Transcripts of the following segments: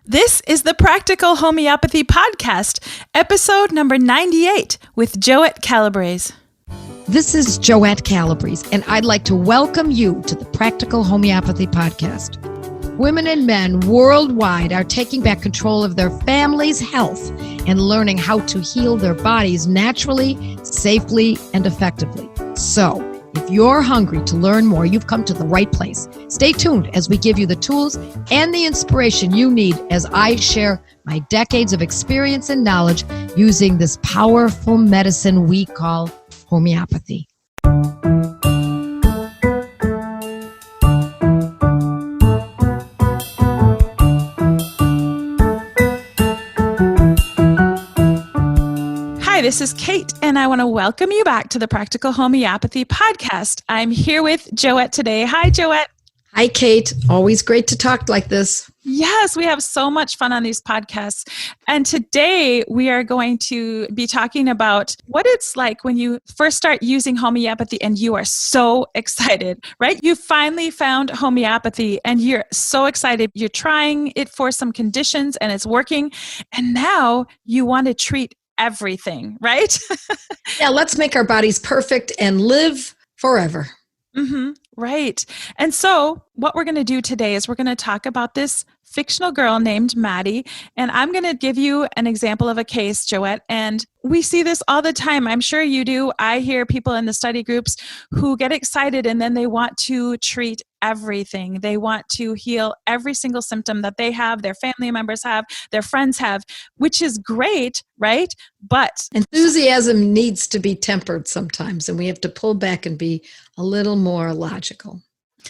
This is the Practical Homeopathy Podcast, episode number 98 with Joette Calabrese. This is Joette Calabrese, and I'd like to welcome you to the Practical Homeopathy Podcast. Women and men worldwide are taking back control of their family's health and learning how to heal their bodies naturally, safely, and effectively. So, if you're hungry to learn more, you've come to the right place. Stay tuned as we give you the tools and the inspiration you need as I share my decades of experience and knowledge using this powerful medicine we call homeopathy. Hi, this is Kate, and I want to welcome you back to the Practical Homeopathy Podcast. I'm here with Joette today. Hi, Joette. Hi, Kate. Always great to talk like this. Yes, we have so much fun on these podcasts. And today we are going to be talking about what it's like when you first start using homeopathy and you are so excited, right? You finally found homeopathy and you're so excited. You're trying it for some conditions and it's working. And now you want to treat everything, right? Yeah, let's make our bodies perfect and live forever. Mm-hmm. Right. And so what we're going to do today is we're going to talk about this fictional girl named Maddy. And I'm going to give you an example of a case, Joette. And we see this all the time. I'm sure you do. I hear people in the study groups who get excited and then they want to treat everything. They want to heal every single symptom that they have, their family members have, their friends have, which is great, right? But enthusiasm needs to be tempered sometimes, and we have to pull back and be a little more logical.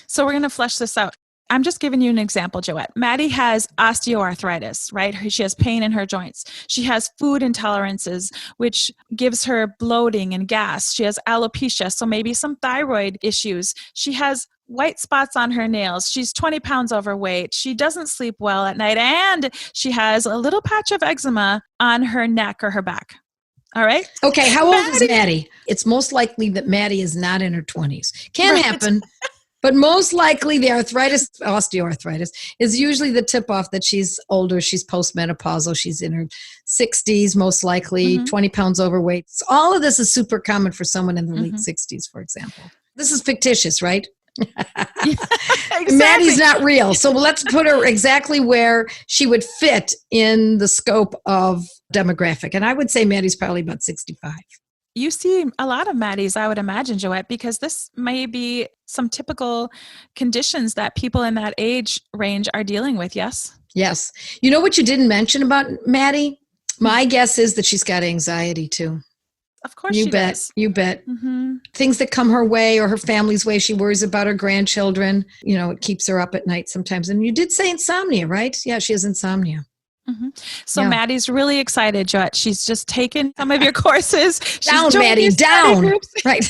So we're going to flesh this out. I'm just giving you an example, Joette. Maddy has osteoarthritis, right? She has pain in her joints. She has food intolerances, which gives her bloating and gas. She has alopecia, so maybe some thyroid issues. She has white spots on her nails. She's 20 pounds overweight. She doesn't sleep well at night. And she has a little patch of eczema on her neck or her back. All right. Okay. How old is Maddy? It's most likely that Maddy is not in her 20s. Can happen. But most likely the osteoarthritis, is usually the tip-off that she's older, she's postmenopausal, she's in her 60s, most likely, 20 pounds overweight. So all of this is super common for someone in the late 60s, for example. This is fictitious, right? Exactly. Maddy's not real. So let's put her exactly where she would fit in the scope of demographic. And I would say Maddy's probably about 65. You see a lot of Maddies, I would imagine, Joette, because this may be some typical conditions that people in that age range are dealing with, yes? Yes. You know what you didn't mention about Maddy? My guess is that she's got anxiety too. Of course she does. You bet. Mm-hmm. Things that come her way or her family's way, she worries about her grandchildren. You know, it keeps her up at night sometimes. And you did say insomnia, right? Yeah, she has insomnia. Mm-hmm. So yeah. Maddy's really excited, Joette. She's just taken some of your courses. Down, Maddy, down. Right.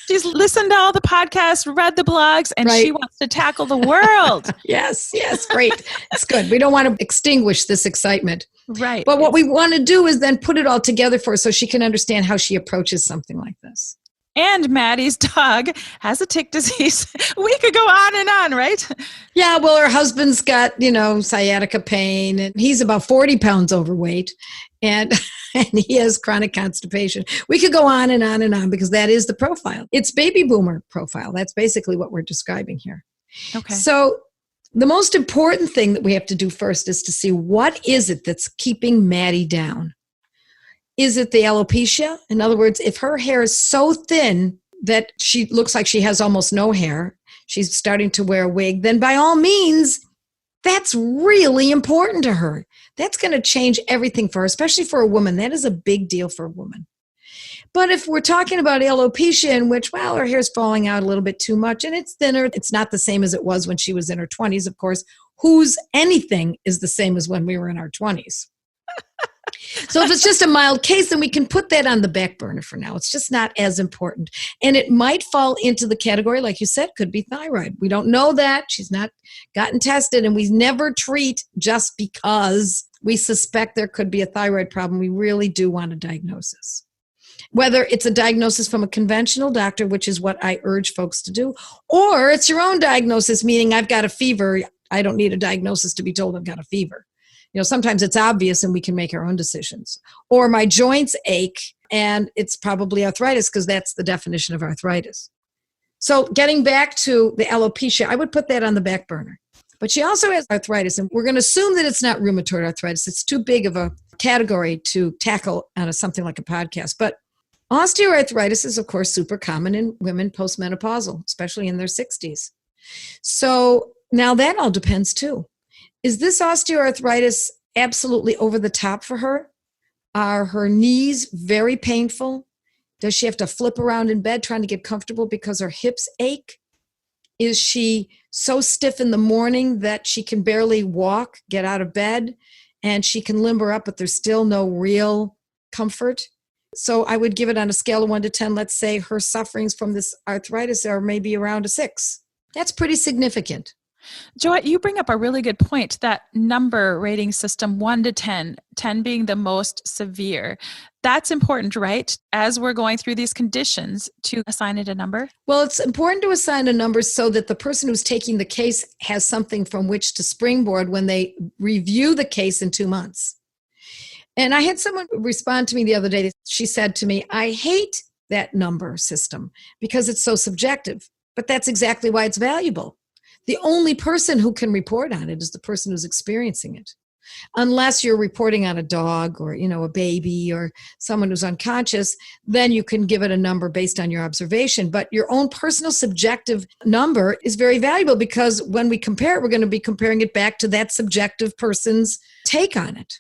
She's listened to all the podcasts, read the blogs, and she wants to tackle the world. Yes, great. It's good. We don't want to extinguish this excitement. Right. But what we want to do is then put it all together for her so she can understand how she approaches something like this. And Maddy's dog has a tick disease. We could go on and on, right? Yeah, well, her husband's got, sciatica pain, and he's about 40 pounds overweight, and he has chronic constipation. We could go on and on and on because that is the profile. It's baby boomer profile. That's basically what we're describing here. Okay. So the most important thing that we have to do first is to see what is it that's keeping Maddy down. Is it the alopecia? In other words, if her hair is so thin that she looks like she has almost no hair, she's starting to wear a wig, then by all means, that's really important to her. That's going to change everything for her, especially for a woman. That is a big deal for a woman. But if we're talking about alopecia in which, her hair's falling out a little bit too much and it's thinner, it's not the same as it was when she was in her 20s, of course, whose anything is the same as when we were in our 20s. So if it's just a mild case, then we can put that on the back burner for now. It's just not as important. And it might fall into the category, like you said, could be thyroid. We don't know that. She's not gotten tested, and we never treat just because we suspect there could be a thyroid problem. We really do want a diagnosis. Whether it's a diagnosis from a conventional doctor, which is what I urge folks to do, or it's your own diagnosis, meaning I've got a fever. I don't need a diagnosis to be told I've got a fever. Sometimes it's obvious and we can make our own decisions. Or my joints ache and it's probably arthritis because that's the definition of arthritis. So getting back to the alopecia, I would put that on the back burner. But she also has arthritis, and we're going to assume that it's not rheumatoid arthritis. It's too big of a category to tackle on something like a podcast. But osteoarthritis is, of course, super common in women postmenopausal, especially in their 60s. So now that all depends, too. Is this osteoarthritis absolutely over the top for her? Are her knees very painful? Does she have to flip around in bed trying to get comfortable because her hips ache? Is she so stiff in the morning that she can barely walk, get out of bed, and she can limber up, but there's still no real comfort? So I would give it on a scale of 1 to 10. Let's say her sufferings from this arthritis are maybe around a 6. That's pretty significant. Joette, you bring up a really good point, that number rating system, 1 to 10, 10 being the most severe. That's important, right? As we're going through these conditions, to assign it a number? Well, it's important to assign a number so that the person who's taking the case has something from which to springboard when they review the case in 2 months. And I had someone respond to me the other day. She said to me, I hate that number system because it's so subjective, but that's exactly why it's valuable. The only person who can report on it is the person who's experiencing it. Unless you're reporting on a dog or, a baby or someone who's unconscious, then you can give it a number based on your observation. But your own personal subjective number is very valuable because when we compare it, we're going to be comparing it back to that subjective person's take on it.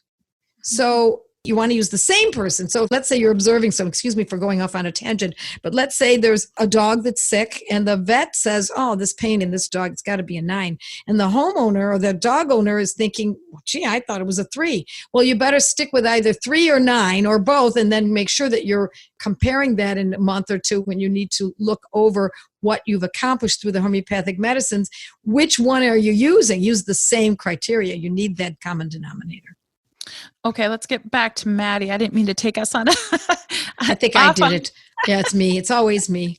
So you want to use the same person. So let's say you're observing, so excuse me for going off on a tangent, but let's say there's a dog that's sick and the vet says, oh, this pain in this dog, it's got to be a 9. And the homeowner or the dog owner is thinking, well, gee, I thought it was a 3. Well, you better stick with either 3 or 9 or both, and then make sure that you're comparing that in a month or 2 when you need to look over what you've accomplished through the homeopathic medicines. Which one are you using? Use the same criteria. You need that common denominator. Okay, let's get back to Maddy. I didn't mean to take us on. I think I did it. Yeah, it's me. It's always me.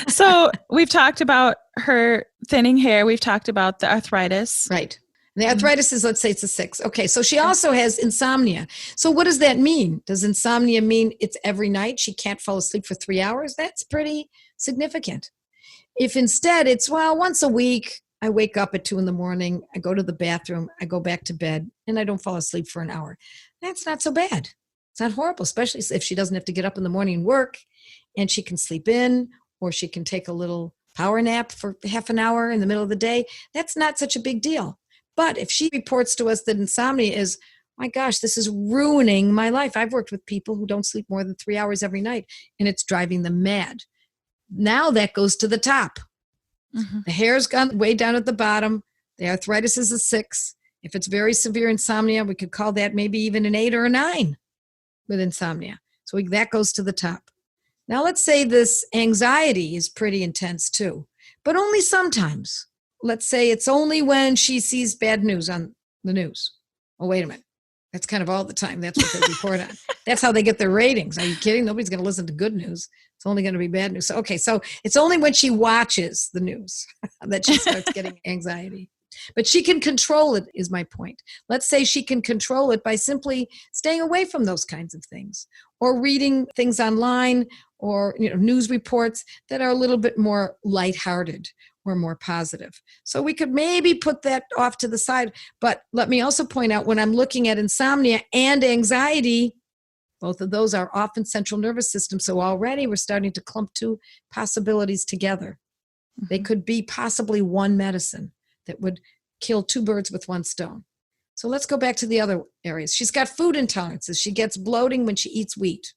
So we've talked about her thinning hair. We've talked about the arthritis. Right. The arthritis is, let's say it's a 6. Okay, so she also has insomnia. So what does that mean? Does insomnia mean it's every night? She can't fall asleep for 3 hours? That's pretty significant. If instead it's, once a week, I wake up at 2 a.m, I go to the bathroom, I go back to bed, and I don't fall asleep for an hour. That's not so bad. It's not horrible, especially if she doesn't have to get up in the morning and work, and she can sleep in, or she can take a little power nap for half an hour in the middle of the day. That's not such a big deal. But if she reports to us that insomnia is, my gosh, this is ruining my life. I've worked with people who don't sleep more than 3 hours every night, and it's driving them mad. Now that goes to the top. Mm-hmm. The hair's gone way down at the bottom. The arthritis is a 6. If it's very severe insomnia, we could call that maybe even an 8 or a 9 with insomnia. So that goes to the top. Now let's say this anxiety is pretty intense too, but only sometimes. Let's say it's only when she sees bad news on the news. Oh, wait a minute. That's kind of all the time. That's what they report on. That's how they get their ratings. Are you kidding? Nobody's going to listen to good news. It's only going to be bad news. So, okay, so it's only when she watches the news that she starts getting anxiety. But she can control it, is my point. Let's say she can control it by simply staying away from those kinds of things, or reading things online, or news reports that are a little bit more lighthearted or more positive. So we could maybe put that off to the side. But let me also point out, when I'm looking at insomnia and anxiety, both of those are often central nervous system. So already we're starting to clump 2 possibilities together. Mm-hmm. They could be possibly one medicine that would kill 2 birds with 1 stone. So let's go back to the other areas. She's got food intolerances. She gets bloating when she eats wheat.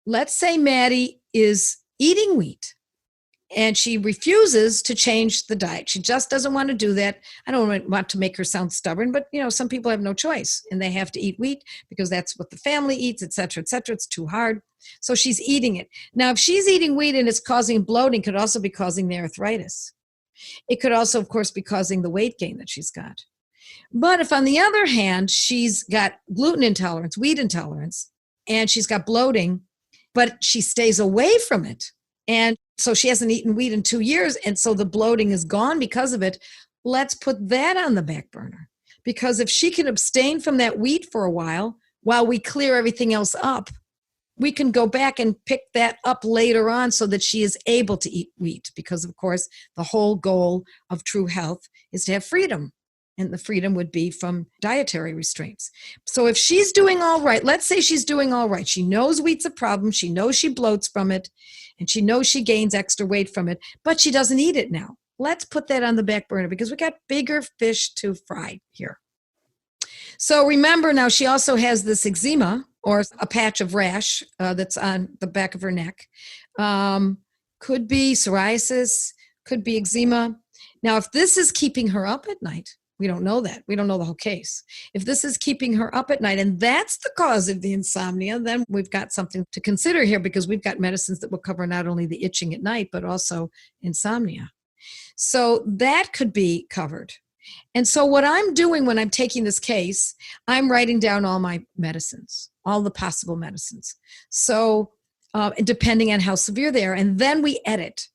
Let's say Maddy is eating wheat and she refuses to change the diet. She just doesn't want to do that. I don't want to make her sound stubborn, but some people have no choice and they have to eat wheat because that's what the family eats, et cetera, et cetera. It's too hard. So she's eating it. Now, if she's eating wheat and it's causing bloating, it could also be causing the arthritis. It could also, of course, be causing the weight gain that she's got. But if, on the other hand, she's got gluten intolerance, wheat intolerance, and she's got bloating, but she stays away from it, and so she hasn't eaten wheat in 2 years, and so the bloating is gone because of it, let's put that on the back burner. Because if she can abstain from that wheat for a while we clear everything else up, we can go back and pick that up later on so that she is able to eat wheat. Because, of course, the whole goal of true health is to have freedom. And the freedom would be from dietary restraints. So if she's doing all right, let's say she's doing all right. She knows wheat's a problem. She knows she bloats from it. And she knows she gains extra weight from it. But she doesn't eat it now. Let's put that on the back burner because we got bigger fish to fry here. So remember now, she also has this eczema or a patch of rash that's on the back of her neck. Could be psoriasis, could be eczema. Now, if this is keeping her up at night, we don't know that. We don't know the whole case. If this is keeping her up at night and that's the cause of the insomnia, then we've got something to consider here because we've got medicines that will cover not only the itching at night, but also insomnia. So that could be covered. And so what I'm doing when I'm taking this case, I'm writing down all my medicines, all the possible medicines. So depending on how severe they are, and then we edit.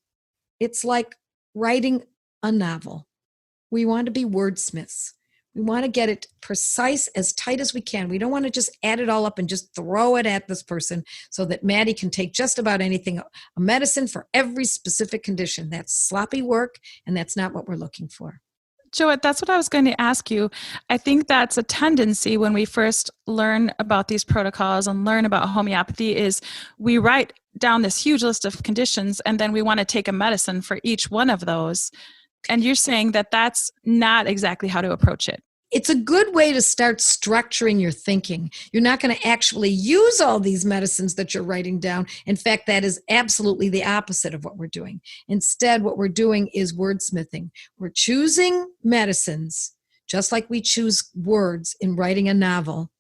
It's like writing a novel. We want to be wordsmiths. We want to get it precise, as tight as we can. We don't want to just add it all up and just throw it at this person so that Maddy can take just about anything, a medicine for every specific condition. That's sloppy work, and that's not what we're looking for. Joette, that's what I was going to ask you. I think that's a tendency when we first learn about these protocols and learn about homeopathy is we write down this huge list of conditions and then we want to take a medicine for each one of those. And you're saying that that's not exactly how to approach it. It's a good way to start structuring your thinking. You're not going to actually use all these medicines that you're writing down. In fact, that is absolutely the opposite of what we're doing. Instead, what we're doing is wordsmithing. We're choosing medicines just like we choose words in writing a novel.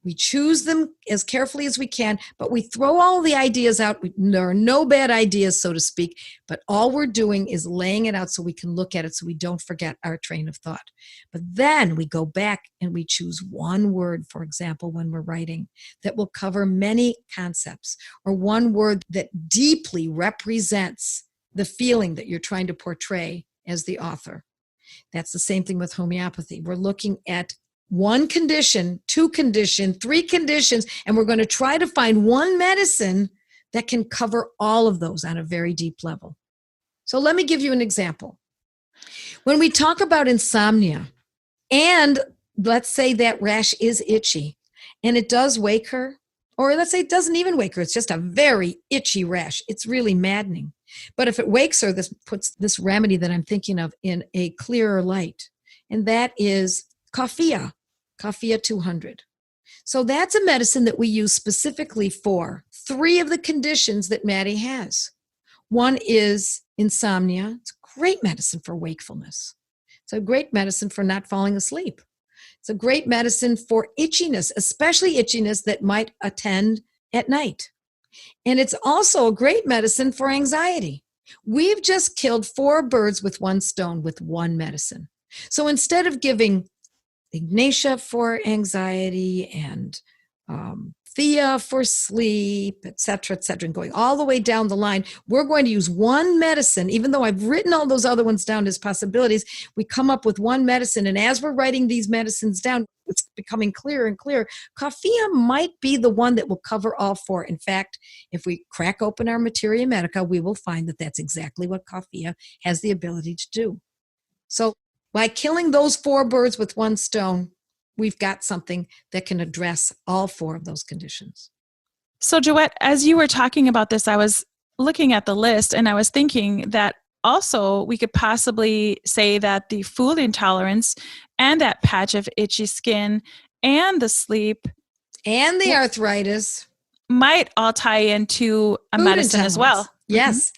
We choose them as carefully as we can, but we throw all the ideas out. There are no bad ideas, so to speak, but all we're doing is laying it out so we can look at it so we don't forget our train of thought. But then we go back and we choose one word, for example, when we're writing, that will cover many concepts, or one word that deeply represents the feeling that you're trying to portray as the author. That's the same thing with homeopathy. We're looking at one condition, two conditions, three conditions, and we're going to try to find one medicine that can cover all of those on a very deep level. So let me give you an example. When we talk about insomnia, and let's say that rash is itchy, and it does wake her, or let's say it doesn't even wake her, it's just a very itchy rash. It's really maddening. But if it wakes her, this puts this remedy that I'm thinking of in a clearer light, and that is Coffea 200. So that's a medicine that we use specifically for three of the conditions that Maddy has. One is insomnia. It's a great medicine for wakefulness. It's a great medicine for not falling asleep. It's a great medicine for itchiness, especially itchiness that might attend at night. And it's also a great medicine for anxiety. We've just killed 4 birds with one stone with one medicine. So instead of giving Ignatia for anxiety and Thea for sleep, et cetera, and going all the way down the line, we're going to use one medicine. Even though I've written all those other ones down as possibilities, we come up with one medicine. And as we're writing these medicines down, it's becoming clearer and clearer. Coffea might be the one that will cover all 4. In fact, if we crack open our Materia Medica, we will find that that's exactly what Coffea has the ability to do. So by killing those 4 birds with one stone, we've got something that can address all 4 of those conditions. So, Joette, as you were talking about this, I was looking at the list and I was thinking that also we could possibly say that the food intolerance and that patch of itchy skin and the sleep and the arthritis might all tie into a medicine as well. Yes,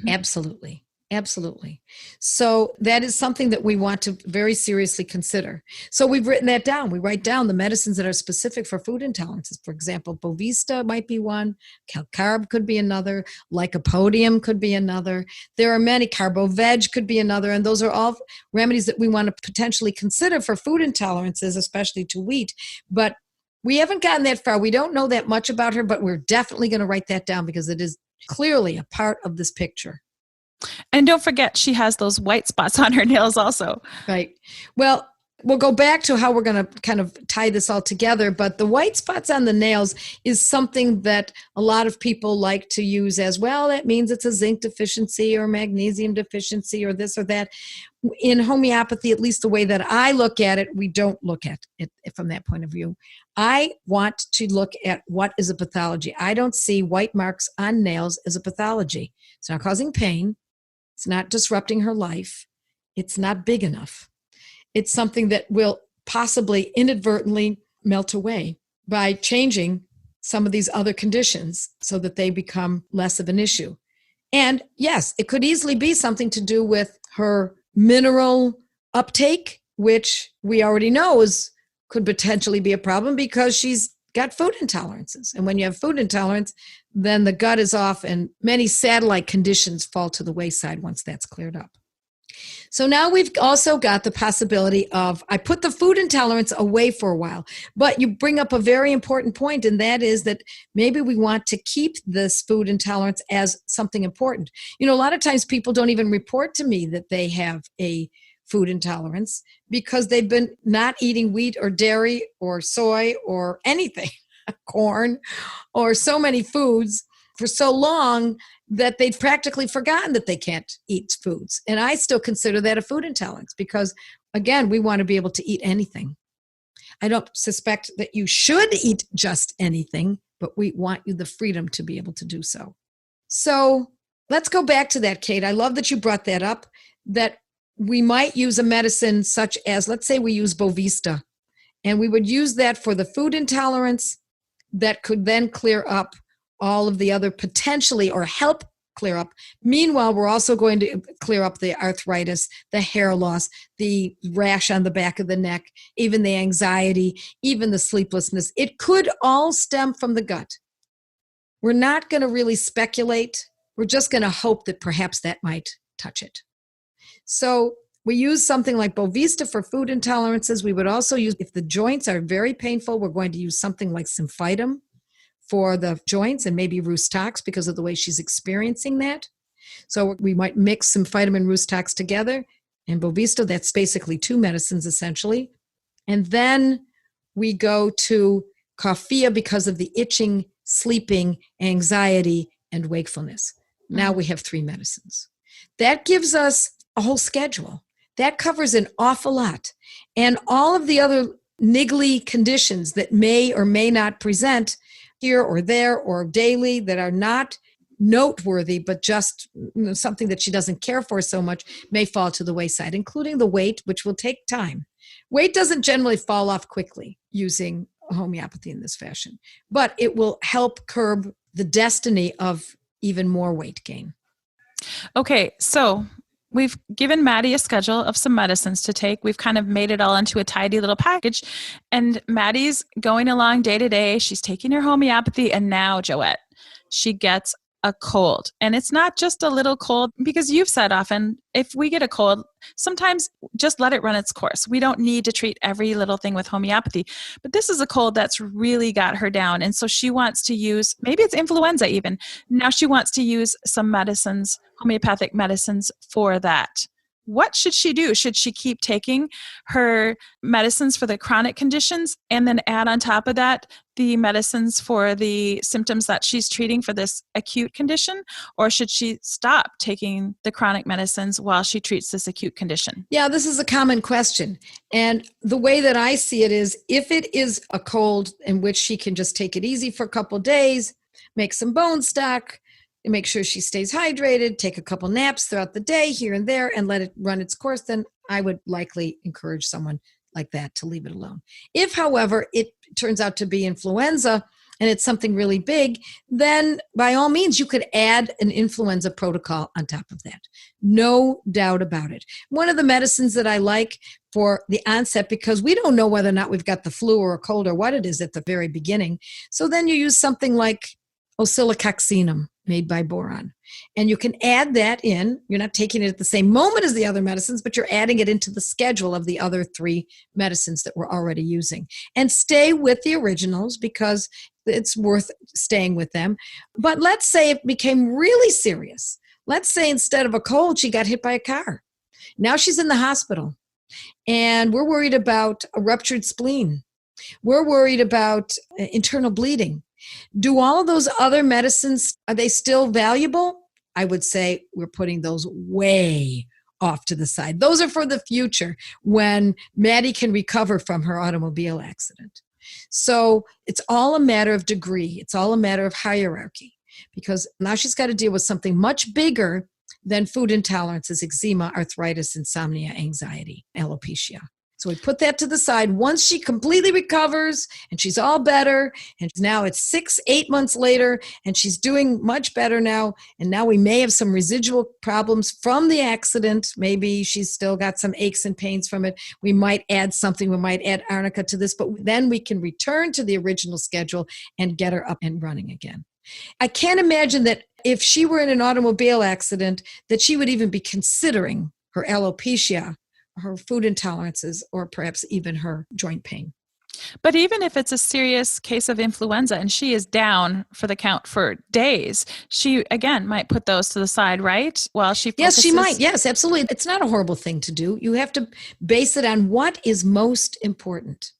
absolutely. Absolutely. So that is something that we want to very seriously consider. So we've written that down. We write down the medicines that are specific for food intolerances. For example, Bovista might be one. Calcarb could be another. Lycopodium could be another. There are many. Carboveg could be another. And those are all remedies that we want to potentially consider for food intolerances, especially to wheat. But we haven't gotten that far. We don't know that much about her, but we're definitely going to write that down because it is clearly a part of this picture. And don't forget, she has those white spots on her nails also. Right. Well, we'll go back to how we're going to kind of tie this all together, but the white spots on the nails is something that a lot of people like to use as, well, that means it's a zinc deficiency or magnesium deficiency or this or that. In homeopathy, at least the way that I look at it, we don't look at it from that point of view. I want to look at what is a pathology. I don't see white marks on nails as a pathology. It's not causing pain. It's not disrupting her life. It's not big enough. It's something that will possibly inadvertently melt away by changing some of these other conditions so that they become less of an issue. And yes, it could easily be something to do with her mineral uptake, which we already know could potentially be a problem because she's got food intolerances. And when you have food intolerance, then the gut is off and many satellite conditions fall to the wayside once that's cleared up. So now we've also got the possibility of, I put the food intolerance away for a while, but you bring up a very important point, and that is that maybe we want to keep this food intolerance as something important. You know, a lot of times people don't even report to me that they have a food intolerance because they've been not eating wheat or dairy or soy or anything, corn, or so many foods for so long that they've practically forgotten that they can't eat foods. And I still consider that a food intolerance because, again, we want to be able to eat anything. I don't suspect that you should eat just anything, but we want you the freedom to be able to do so. So let's go back to that, Kate. I love that you brought that up, that we might use a medicine such as, let's say we use Bovista, and we would use that for the food intolerance that could then clear up all of the other potentially, or help clear up. Meanwhile, we're also going to clear up the arthritis, the hair loss, the rash on the back of the neck, even the anxiety, even the sleeplessness. It could all stem from the gut. We're not going to really speculate. We're just going to hope that perhaps that might touch it. So we use something like Bovista for food intolerances. We would also use, if the joints are very painful, we're going to use something like Symphytum for the joints, and maybe Rhus-Tox because of the way she's experiencing that. So we might mix Symphytum and Rhus-Tox together, and Bovista, that's basically two medicines essentially. And then we go to Coffea because of the itching, sleeping, anxiety, and wakefulness. Now we have three medicines. That gives us a whole schedule. That covers an awful lot. And all of the other niggly conditions that may or may not present here or there or daily that are not noteworthy, but just something that she doesn't care for so much, may fall to the wayside, including the weight, which will take time. Weight doesn't generally fall off quickly using homeopathy in this fashion, but it will help curb the destiny of even more weight gain. Okay, so we've given Maddy a schedule of some medicines to take. We've kind of made it all into a tidy little package. And Maddy's going along day to day. She's taking her homeopathy. And now, Joette, she gets a cold. And it's not just a little cold, because you've said often, if we get a cold, sometimes just let it run its course. We don't need to treat every little thing with homeopathy. But this is a cold that's really got her down. And so she wants to use, maybe it's influenza even. Now she wants to use some medicines, homeopathic medicines for that. What should she do? Should she keep taking her medicines for the chronic conditions and then add on top of that the medicines for the symptoms that she's treating for this acute condition? Or should she stop taking the chronic medicines while she treats this acute condition? Yeah, this is a common question. And the way that I see it is, if it is a cold in which she can just take it easy for a couple of days, make some bone stock, and make sure she stays hydrated, take a couple naps throughout the day here and there, and let it run its course, then I would likely encourage someone like that to leave it alone. If, however, it turns out to be influenza and it's something really big, then by all means, you could add an influenza protocol on top of that. No doubt about it. One of the medicines that I like for the onset, because we don't know whether or not we've got the flu or a cold or what it is at the very beginning. So then you use something like oscillococcinum, made by boron. And you can add that in. You're not taking it at the same moment as the other medicines, but you're adding it into the schedule of the other three medicines that we're already using. And stay with the originals because it's worth staying with them. But let's say it became really serious. Let's say instead of a cold, she got hit by a car. Now she's in the hospital, and we're worried about a ruptured spleen. We're worried about internal bleeding. Do all of those other medicines, are they still valuable? I would say we're putting those way off to the side. Those are for the future when Maddy can recover from her automobile accident. So it's all a matter of degree. It's all a matter of hierarchy, because now she's got to deal with something much bigger than food intolerances, eczema, arthritis, insomnia, anxiety, alopecia. So we put that to the side. Once she completely recovers and she's all better, and now it's 6-8 months later and she's doing much better now, and now we may have some residual problems from the accident. Maybe she's still got some aches and pains from it. We might add something. We might add arnica to this, but then we can return to the original schedule and get her up and running again. I can't imagine that if she were in an automobile accident that she would even be considering her alopecia, her food intolerances, or perhaps even her joint pain. But even if it's a serious case of influenza and she is down for the count for days, she, again, might put those to the side, right? While she focuses. Yes, she might. Yes, absolutely. It's not a horrible thing to do. You have to base it on what is most important.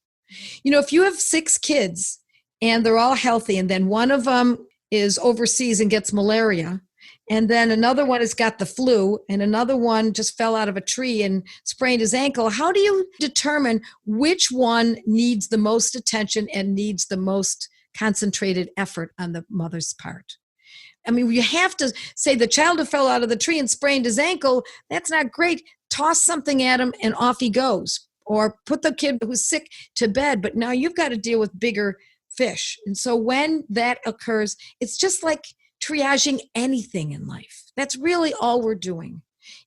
You know, if you have 6 kids and they're all healthy, and then one of them is overseas and gets malaria, and then another one has got the flu, and another one just fell out of a tree and sprained his ankle, how do you determine which one needs the most attention and needs the most concentrated effort on the mother's part? I mean, you have to say the child who fell out of the tree and sprained his ankle, that's not great. Toss something at him and off he goes. Or put the kid who's sick to bed, but now you've got to deal with bigger fish. And so when that occurs, it's just like triaging anything in life. That's really all we're doing,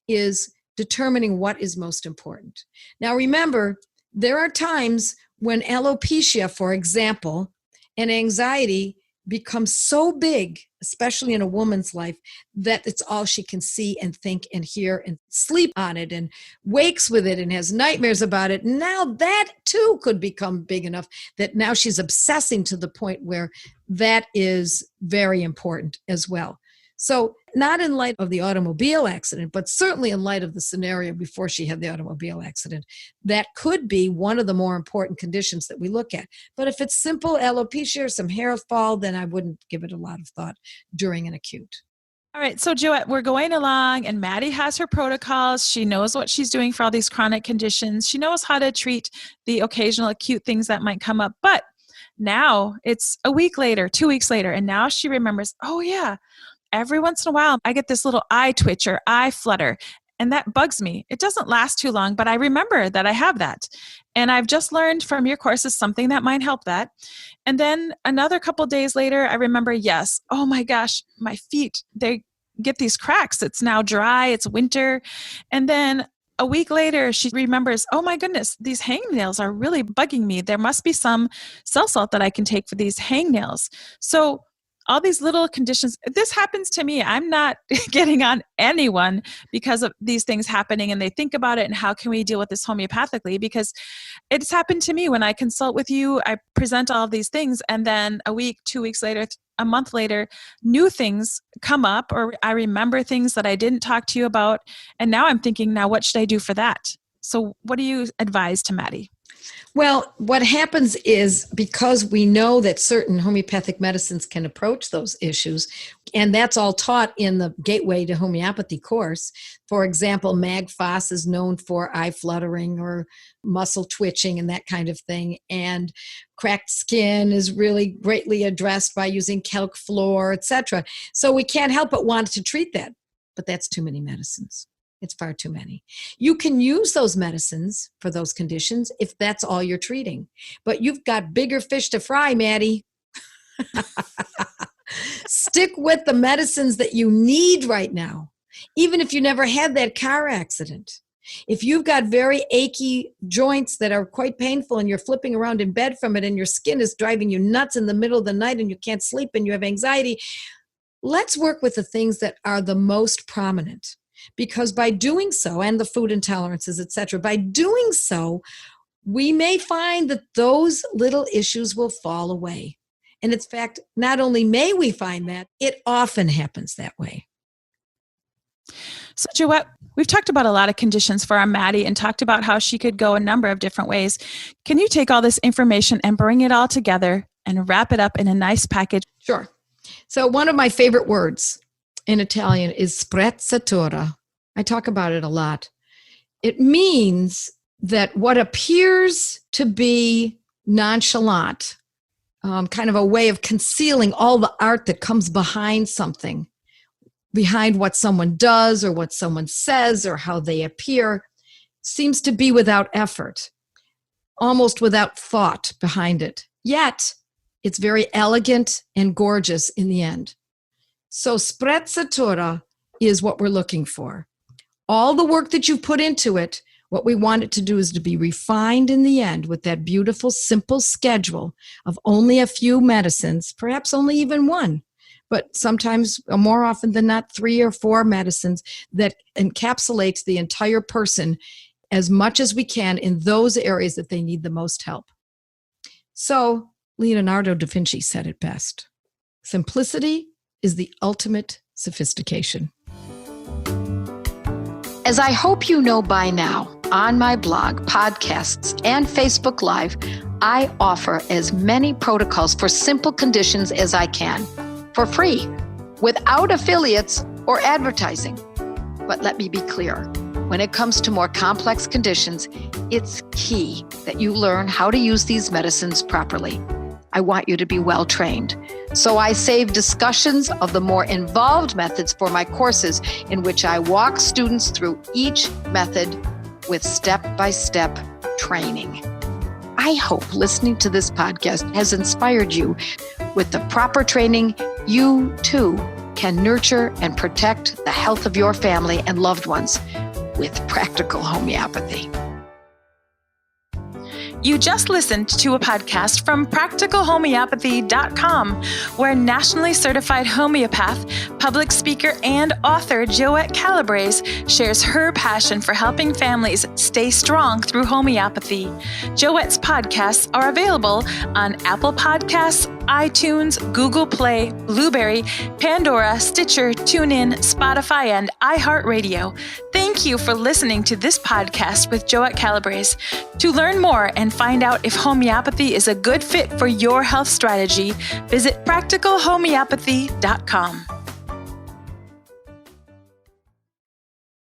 is determining what is most important. Now, remember, there are times when alopecia, for example, and anxiety becomes so big, especially in a woman's life, that it's all she can see and think and hear and sleep on it and wakes with it and has nightmares about it. Now that too could become big enough that now she's obsessing to the point where that is very important as well. So not in light of the automobile accident, but certainly in light of the scenario before she had the automobile accident, that could be one of the more important conditions that we look at. But if it's simple alopecia or some hair fall, then I wouldn't give it a lot of thought during an acute. All right, so Joette, we're going along, and Maddy has her protocols. She knows what she's doing for all these chronic conditions. She knows how to treat the occasional acute things that might come up. But now it's a week later, 2 weeks later, and now she remembers, oh yeah, every once in a while, I get this little eye twitch or eye flutter, and that bugs me. It doesn't last too long, but I remember that I have that. And I've just learned from your courses something that might help that. And then another couple of days later, I remember, yes, oh my gosh, my feet, they get these cracks. It's now dry, it's winter. And then a week later, she remembers, oh my goodness, these hangnails are really bugging me. There must be some cell salt that I can take for these hangnails. So all these little conditions, this happens to me. I'm not getting on anyone because of these things happening, and they think about it and how can we deal with this homeopathically, because it's happened to me when I consult with you. I present all of these things, and then a week, 2 weeks later, a month later, new things come up, or I remember things that I didn't talk to you about. And now I'm thinking, now what should I do for that? So what do you advise to Maddy? Well, what happens is, because we know that certain homeopathic medicines can approach those issues, and that's all taught in the Gateway to Homeopathy course. For example, Mag-Phos is known for eye fluttering or muscle twitching and that kind of thing. And cracked skin is really greatly addressed by using kelp floor, etc. So we can't help but want to treat that. But that's too many medicines. It's far too many. You can use those medicines for those conditions if that's all you're treating. But you've got bigger fish to fry, Maddy. Stick with the medicines that you need right now, even if you never had that car accident. If you've got very achy joints that are quite painful and you're flipping around in bed from it and your skin is driving you nuts in the middle of the night and you can't sleep and you have anxiety, let's work with the things that are the most prominent. Because by doing so, and the food intolerances, etc., by doing so, we may find that those little issues will fall away. And in fact, not only may we find that, it often happens that way. So, Joette, we've talked about a lot of conditions for our Maddy and talked about how she could go a number of different ways. Can you take all this information and bring it all together and wrap it up in a nice package? Sure. So one of my favorite words in Italian is sprezzatura. I talk about it a lot. It means that what appears to be nonchalant, kind of a way of concealing all the art that comes behind something, behind what someone does or what someone says or how they appear, seems to be without effort, almost without thought behind it. Yet, it's very elegant and gorgeous in the end. So sprezzatura is what we're looking for. All the work that you put into it, what we want it to do is to be refined in the end with that beautiful, simple schedule of only a few medicines, perhaps only even one, but sometimes more often than not 3 or 4 medicines that encapsulates the entire person as much as we can in those areas that they need the most help. So Leonardo da Vinci said it best. Simplicity is the ultimate sophistication. As I hope you know by now, on my blog, podcasts, and Facebook Live, I offer as many protocols for simple conditions as I can, for free, without affiliates or advertising. But let me be clear, when it comes to more complex conditions, it's key that you learn how to use these medicines properly. I want you to be well trained. So I save discussions of the more involved methods for my courses, in which I walk students through each method with step-by-step training. I hope listening to this podcast has inspired you. With the proper training, you too can nurture and protect the health of your family and loved ones with practical homeopathy. You just listened to a podcast from practicalhomeopathy.com, where nationally certified homeopath, public speaker, and author Joette Calabrese shares her passion for helping families stay strong through homeopathy. Joette's podcasts are available on Apple Podcasts, iTunes, Google Play, Blueberry, Pandora, Stitcher, TuneIn, Spotify, and iHeartRadio. Thank you for listening to this podcast with Joette Calabrese. To learn more and find out if homeopathy is a good fit for your health strategy, visit practicalhomeopathy.com.